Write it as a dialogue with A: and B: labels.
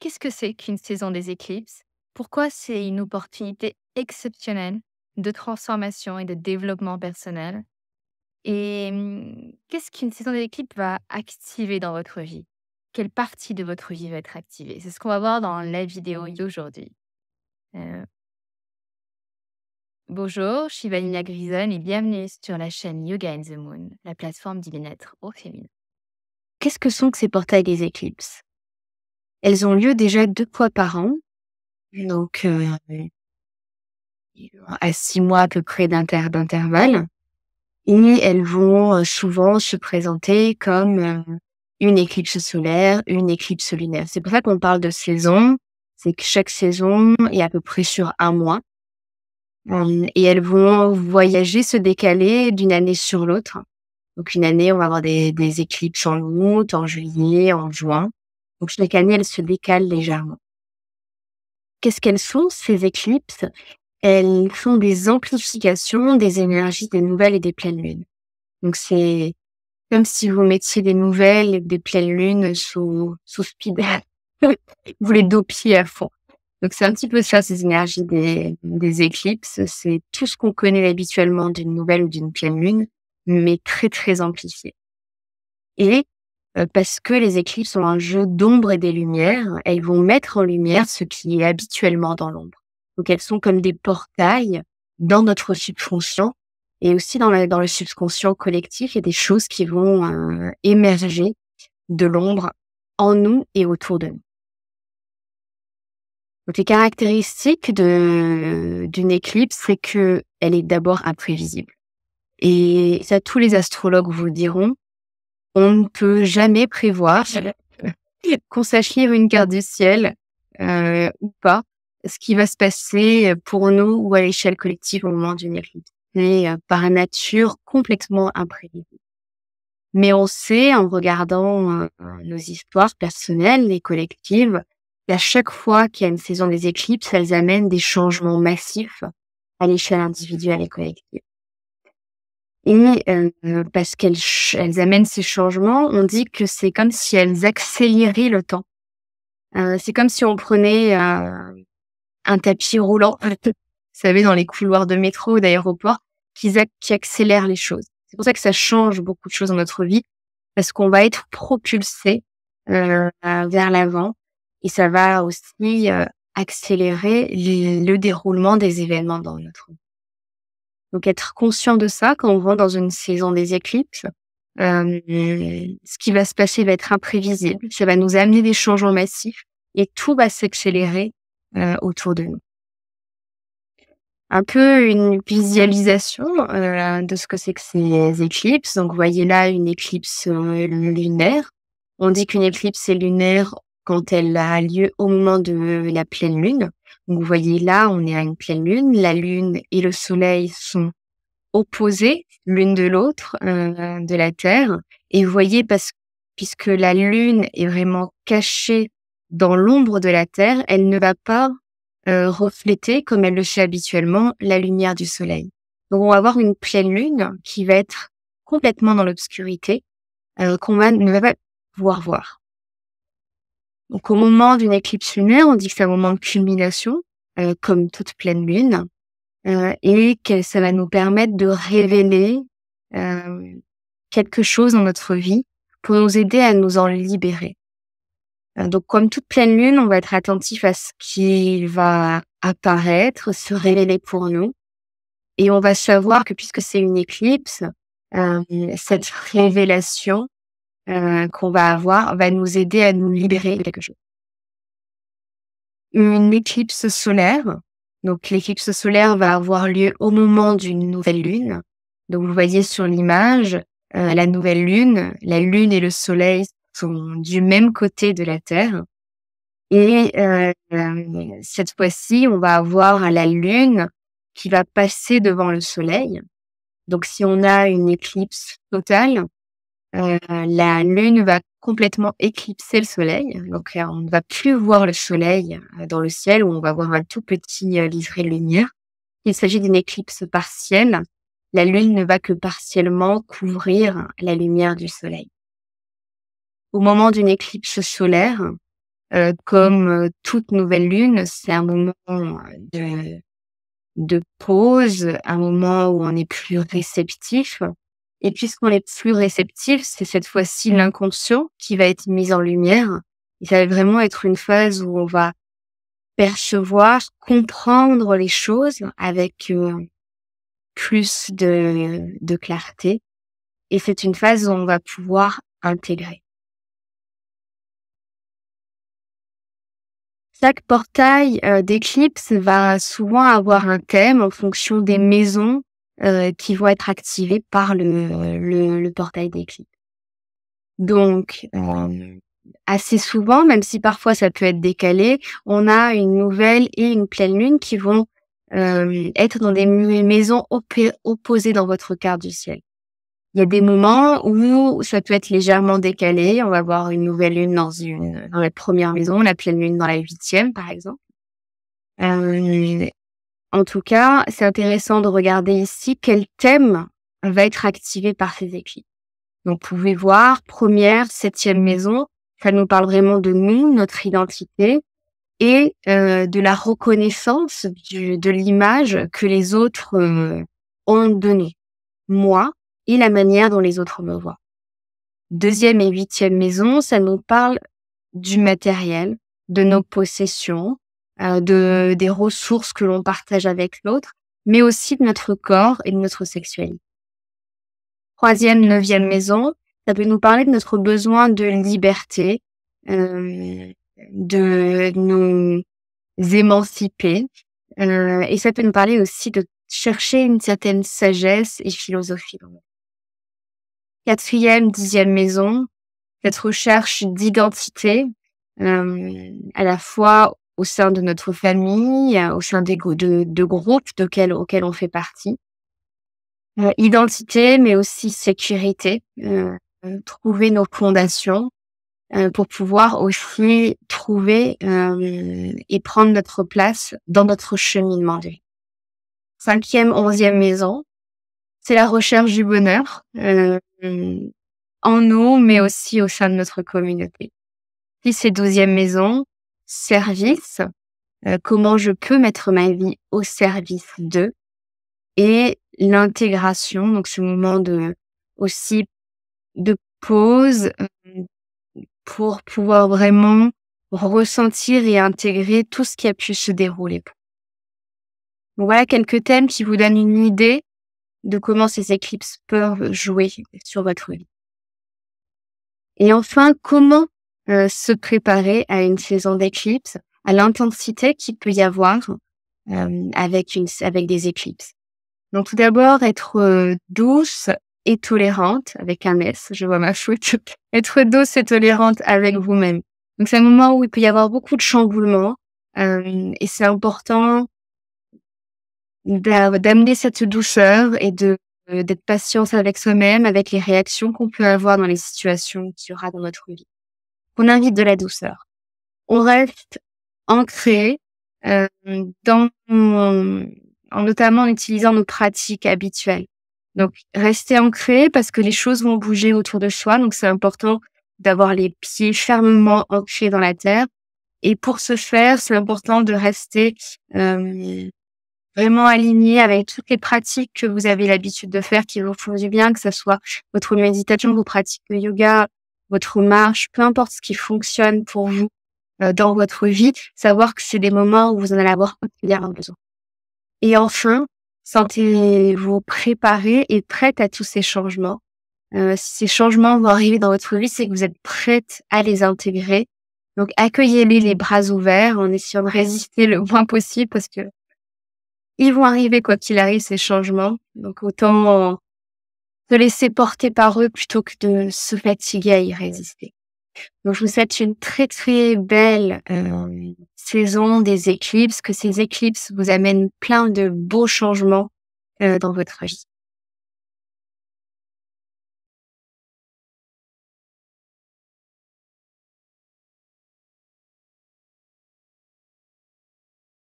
A: Qu'est-ce que c'est qu'une saison des éclipses? Pourquoi c'est une opportunité exceptionnelle de transformation et de développement personnel? Et qu'est-ce qu'une saison des éclipses va activer dans votre vie? Quelle partie de votre vie va être activée? C'est ce qu'on va voir dans la vidéo d'aujourd'hui. Heu, Bonjour, je suis Vanilla Grison et bienvenue sur la chaîne Yoga and the Moon, la plateforme du bien-être au féminin. Qu'est-ce que sont que ces portails des éclipses? Elles ont lieu déjà 2 fois par an, donc à 6 mois à peu près d'intervalle, et elles vont, souvent se présenter comme, une éclipse solaire, une éclipse lunaire. C'est pour ça qu'on parle de saison, c'est que chaque saison est à peu près sur un mois, et elles vont voyager, se décaler d'une année sur l'autre. Donc une année, on va avoir des éclipses en août, en juillet, en juin. Donc chaque année, elles se décalent légèrement. Qu'est-ce qu'elles sont ces éclipses? Elles sont des amplifications des énergies des nouvelles et des pleines lunes. Donc c'est comme si vous mettiez des nouvelles et des pleines lunes sous speed. Vous les dopiez à fond. Donc c'est un petit peu ça, ces énergies des éclipses. C'est tout ce qu'on connaît habituellement d'une nouvelle ou d'une pleine lune, mais très, très amplifié. Et parce que les éclipses sont un jeu d'ombre et des lumières, elles vont mettre en lumière ce qui est habituellement dans l'ombre. Donc elles sont comme des portails dans notre subconscient et aussi dans le subconscient collectif. Il y a des choses qui vont émerger de l'ombre en nous et autour de nous. Donc les caractéristiques d'une éclipse, c'est que elle est d'abord imprévisible. Et ça, tous les astrologues vous le diront, on ne peut jamais prévoir qu'on sache lire une carte du ciel ou pas, ce qui va se passer pour nous ou à l'échelle collective au moment d'une éclipse. C'est par nature complètement imprévisible. Mais on sait, en regardant nos histoires personnelles et collectives, qu'à chaque fois qu'il y a une saison des éclipses, elles amènent des changements massifs à l'échelle individuelle et collective. Et parce qu'elles amènent ces changements, on dit que c'est comme si elles accéléraient le temps. C'est comme si on prenait un tapis roulant, vous savez, dans les couloirs de métro ou d'aéroport, qui accélèrent les choses. C'est pour ça que ça change beaucoup de choses dans notre vie, parce qu'on va être propulsé vers l'avant, et ça va aussi accélérer le déroulement des événements dans notre vie. Donc être conscient de ça quand on rentre dans une saison des éclipses, ce qui va se passer va être imprévisible, ça va nous amener des changements massifs et tout va s'accélérer autour de nous. Un peu une visualisation de ce que c'est que ces éclipses. Donc vous voyez là une éclipse lunaire. On dit qu'une éclipse est lunaire quand elle a lieu au moment de la pleine lune. Donc vous voyez là, on est à une pleine lune. La lune et le soleil sont opposés l'une de l'autre de la Terre. Et vous voyez, puisque la lune est vraiment cachée dans l'ombre de la Terre, elle ne va pas refléter, comme elle le fait habituellement, la lumière du soleil. Donc on va avoir une pleine lune qui va être complètement dans l'obscurité, qu'on ne va pas pouvoir voir. Donc au moment d'une éclipse lunaire, on dit que c'est un moment de culmination, comme toute pleine lune, et que ça va nous permettre de révéler quelque chose dans notre vie pour nous aider à nous en libérer. Donc comme toute pleine lune, on va être attentif à ce qui va apparaître, se révéler pour nous, et on va savoir que puisque c'est une éclipse, cette révélation qu'on va avoir va nous aider à nous libérer de quelque chose. Une éclipse solaire, donc l'éclipse solaire va avoir lieu au moment d'une nouvelle lune. Donc vous voyez sur l'image, la nouvelle lune, la lune et le soleil sont du même côté de la Terre. Et cette fois-ci, on va avoir la lune qui va passer devant le soleil. Donc si on a une éclipse totale, la lune va complètement éclipser le soleil. Donc on ne va plus voir le soleil dans le ciel, où on va voir un tout petit liseré de lumière. Il s'agit d'une éclipse partielle. La lune ne va que partiellement couvrir la lumière du soleil. Au moment d'une éclipse solaire, comme toute nouvelle lune, c'est un moment de pause, un moment où on est plus réceptif. Et puisqu'on est plus réceptif, c'est cette fois-ci l'inconscient qui va être mis en lumière. Et ça va vraiment être une phase où on va percevoir, comprendre les choses avec plus de clarté. Et c'est une phase où on va pouvoir intégrer. Chaque portail d'éclipse va souvent avoir un thème en fonction des maisons qui vont être activées par le portail d'éclipse. Donc, assez souvent, même si parfois ça peut être décalé, on a une nouvelle et une pleine lune qui vont être dans des maisons opposées dans votre carte du ciel. Il y a des moments où ça peut être légèrement décalé. On va avoir une nouvelle lune dans la première maison, la pleine lune dans la 8e, par exemple. En tout cas, c'est intéressant de regarder ici quel thème va être activé par ces éclipses. Donc, vous pouvez voir, première, 7e maison, ça nous parle vraiment de nous, notre identité et de la reconnaissance de l'image que les autres ont donnée. Moi et la manière dont les autres me voient. 2e et 8e maison, ça nous parle du matériel, de nos possessions, des ressources que l'on partage avec l'autre, mais aussi de notre corps et de notre sexualité. 3e, 9e maison, ça peut nous parler de notre besoin de liberté, de nous émanciper, et ça peut nous parler aussi de chercher une certaine sagesse et philosophie. 4e, 10e maison, cette recherche d'identité, à la fois au sein de notre famille, au sein de groupes auxquels on fait partie. Identité, mais aussi sécurité, trouver nos fondations, pour pouvoir aussi trouver et prendre notre place dans notre cheminement de vie. 5e, 11e maison, c'est la recherche du bonheur en nous, mais aussi au sein de notre communauté. 10 et 12e maison, service, comment je peux mettre ma vie au service d'eux, et l'intégration, donc ce moment aussi de pause pour pouvoir vraiment ressentir et intégrer tout ce qui a pu se dérouler. Donc voilà quelques thèmes qui vous donnent une idée de comment ces éclipses peuvent jouer sur votre vie. Et enfin, comment se préparer à une saison d'éclipse, à l'intensité qu'il peut y avoir avec des éclipses. Donc tout d'abord, être douce et tolérante, avec un S, je vois ma faute, être douce et tolérante avec vous-même. Donc c'est un moment où il peut y avoir beaucoup de chamboulements et c'est important d'amener cette douceur et d'être patiente avec soi-même, avec les réactions qu'on peut avoir dans les situations qu'il y aura dans notre vie. On invite de la douceur. On reste ancré notamment en utilisant nos pratiques habituelles. Donc, rester ancré parce que les choses vont bouger autour de soi. Donc, c'est important d'avoir les pieds fermement ancrés dans la terre. Et pour ce faire, c'est important de rester vraiment aligné avec toutes les pratiques que vous avez l'habitude de faire qui vous font du bien, que ce soit votre méditation, vos pratiques de yoga, votre marche, peu importe ce qui fonctionne pour vous dans votre vie, savoir que c'est des moments où vous en allez avoir particulièrement besoin. Et enfin, sentez-vous préparé et prête à tous ces changements. Si ces changements vont arriver dans votre vie, c'est que vous êtes prête à les intégrer. Donc, accueillez-les les bras ouverts en essayant de résister le moins possible parce que ils vont arriver quoi qu'il arrive, ces changements. Donc, autant se laisser porter par eux plutôt que de se fatiguer à y résister. Donc, je vous souhaite une très, très belle saison des éclipses, que ces éclipses vous amènent plein de beaux changements dans votre vie.